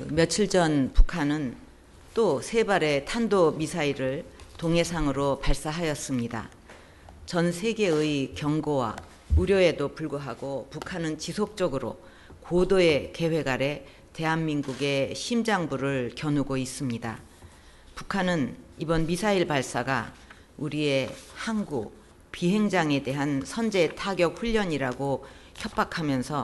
며칠 전 북한은 또 3발의 탄도미사일을 동해상으로 발사하였습니다. 전 세계의 경고와 우려에도 불구하고 북한은 지속적으로 고도의 계획 아래 대한민국의 심장부를 겨누고 있습니다. 북한은 이번 미사일 발사가 우리의 항구, 비행장에 대한 선제 타격 훈련이라고 협박하면서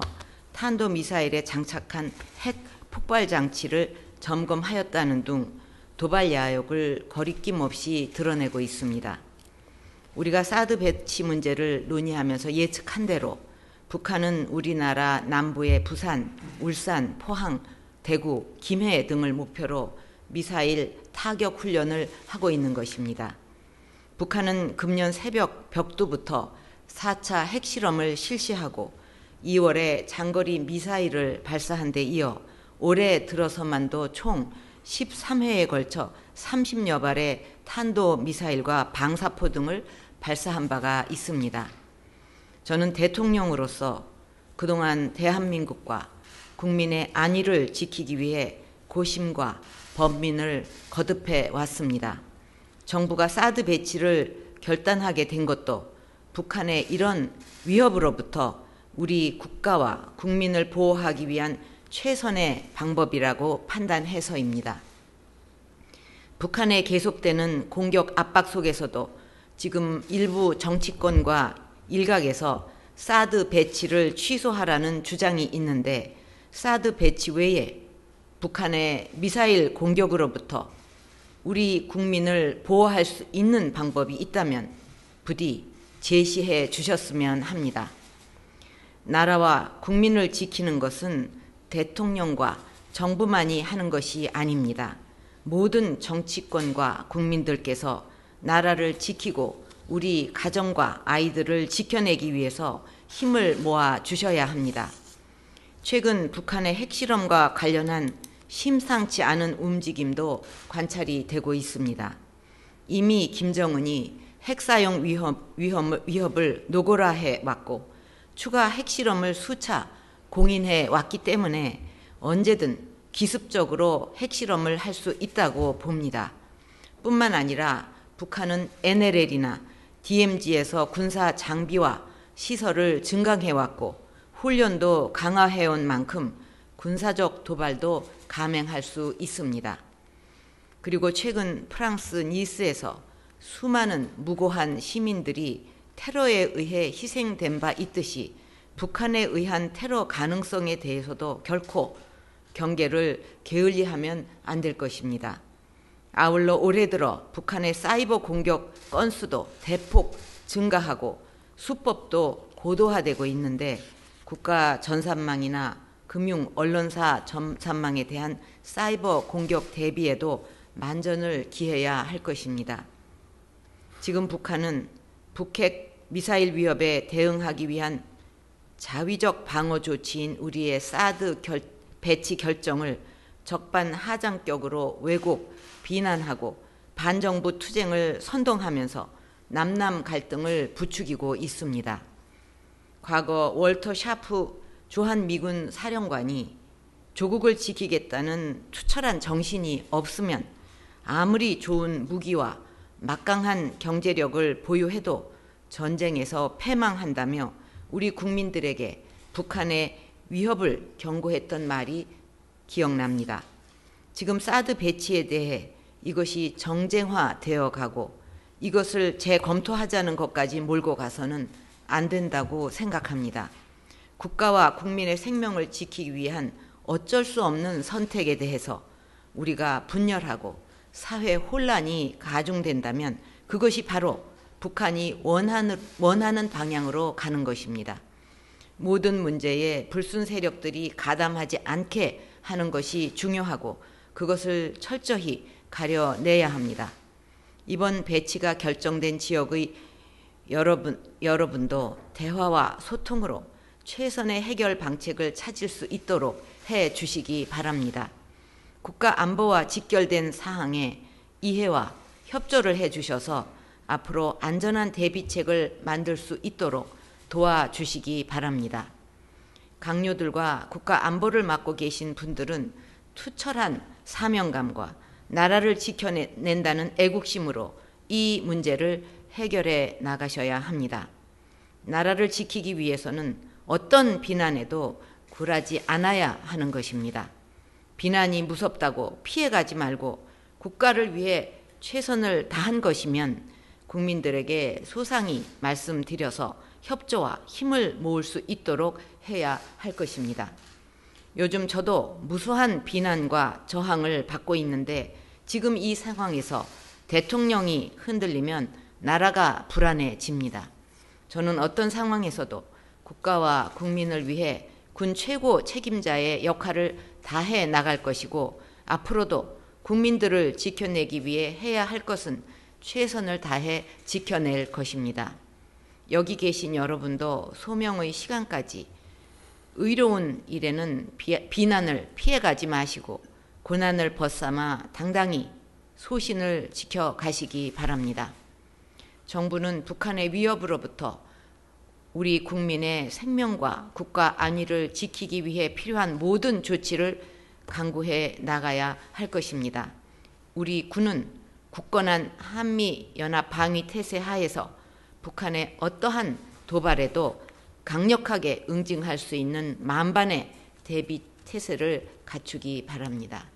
탄도미사일에 장착한 핵 폭발 장치를 점검하였다는 등 도발 야욕을 거리낌 없이 드러내고 있습니다. 우리가 사드 배치 문제를 논의하면서 예측한 대로 북한은 우리나라 남부의 부산, 울산, 포항, 대구, 김해 등을 목표로 미사일 타격 훈련을 하고 있는 것입니다. 북한은 금년 새벽 벽두부터 4차 핵실험을 실시하고 2월에 장거리 미사일을 발사한 데 이어 올해 들어서만도 총 13회에 걸쳐 30여 발의 탄도미사일과 방사포 등을 발사한 바가 있습니다. 저는 대통령으로서 그동안 대한민국과 국민의 안위를 지키기 위해 고심과 번민을 거듭해 왔습니다. 정부가 사드 배치를 결단하게 된 것도 북한의 이런 위협으로부터 우리 국가와 국민을 보호하기 위한 최선의 방법이라고 판단해서입니다. 북한의 계속되는 공격 압박 속에서도 지금 일부 정치권과 일각에서 사드 배치를 취소하라는 주장이 있는데, 사드 배치 외에 북한의 미사일 공격으로부터 우리 국민을 보호할 수 있는 방법이 있다면 부디 제시해 주셨으면 합니다. 나라와 국민을 지키는 것은 대통령과 정부만이 하는 것이 아닙니다. 모든 정치권과 국민들께서 나라를 지키고 우리 가정과 아이들을 지켜내기 위해서 힘을 모아 주셔야 합니다. 최근 북한의 핵실험과 관련한 심상치 않은 움직임도 관찰이 되고 있습니다. 이미 김정은이 핵사용 위협을 노골화해 왔고 추가 핵실험을 수차 공인해 왔기 때문에 언제든 기습적으로 핵실험을 할 수 있다고 봅니다. 뿐만 아니라 북한은 NLL이나 DMZ에서 군사 장비와 시설을 증강해왔고 훈련도 강화해온 만큼 군사적 도발도 감행할 수 있습니다. 그리고 최근 프랑스 니스에서 수많은 무고한 시민들이 테러에 의해 희생된 바 있듯이 북한에 의한 테러 가능성에 대해서도 결코 경계를 게을리하면 안 될 것입니다. 아울러 올해 들어 북한의 사이버 공격 건수도 대폭 증가하고 수법도 고도화되고 있는데 국가 전산망이나 금융 언론사 전산망에 대한 사이버 공격 대비에도 만전을 기해야 할 것입니다. 지금 북한은 북핵 미사일 위협에 대응하기 위한 자위적 방어 조치인 우리의 사드 배치 결정을 적반하장격으로 왜곡, 비난하고 반정부 투쟁을 선동하면서 남남 갈등을 부추기고 있습니다. 과거 월터 샤프 주한미군 사령관이 조국을 지키겠다는 투철한 정신이 없으면 아무리 좋은 무기와 막강한 경제력을 보유해도 전쟁에서 패망한다며 우리 국민들에게 북한의 위협을 경고했던 말이 기억납니다. 지금 사드 배치에 대해 이것이 정쟁화되어 가고 이것을 재검토하자는 것까지 몰고 가서는 안 된다고 생각합니다. 국가와 국민의 생명을 지키기 위한 어쩔 수 없는 선택에 대해서 우리가 분열하고 사회 혼란이 가중된다면 그것이 바로 북한이 원하는 방향으로 가는 것입니다. 모든 문제에 불순 세력들이 가담하지 않게 하는 것이 중요하고 그것을 철저히 가려내야 합니다. 이번 배치가 결정된 지역의 여러분도 대화와 소통으로 최선의 해결 방책을 찾을 수 있도록 해 주시기 바랍니다. 국가 안보와 직결된 사항에 이해와 협조를 해 주셔서 앞으로 안전한 대비책을 만들 수 있도록 도와주시기 바랍니다. 강요들과 국가 안보를 맡고 계신 분들은 투철한 사명감과 나라를 지켜낸다는 애국심으로 이 문제를 해결해 나가셔야 합니다. 나라를 지키기 위해서는 어떤 비난에도 굴하지 않아야 하는 것입니다. 비난이 무섭다고 피해가지 말고 국가를 위해 최선을 다한 것이면 국민들에게 소상히 말씀드려서 협조와 힘을 모을 수 있도록 해야 할 것입니다. 요즘 저도 무수한 비난과 저항을 받고 있는데 지금 이 상황에서 대통령이 흔들리면 나라가 불안해집니다. 저는 어떤 상황에서도 국가와 국민을 위해 군 최고 책임자의 역할을 다해 나갈 것이고 앞으로도 국민들을 지켜내기 위해 해야 할 것은 최선을 다해 지켜낼 것입니다. 여기 계신 여러분도 소명의 시간까지 의로운 일에는 비난을 피해가지 마시고 고난을 벗삼아 당당히 소신을 지켜가시기 바랍니다. 정부는 북한의 위협으로부터 우리 국민의 생명과 국가 안위를 지키기 위해 필요한 모든 조치를 강구해 나가야 할 것입니다. 우리 군은 굳건한 한미연합 방위 태세 하에서 북한의 어떠한 도발에도 강력하게 응징할 수 있는 만반의 대비 태세를 갖추기 바랍니다.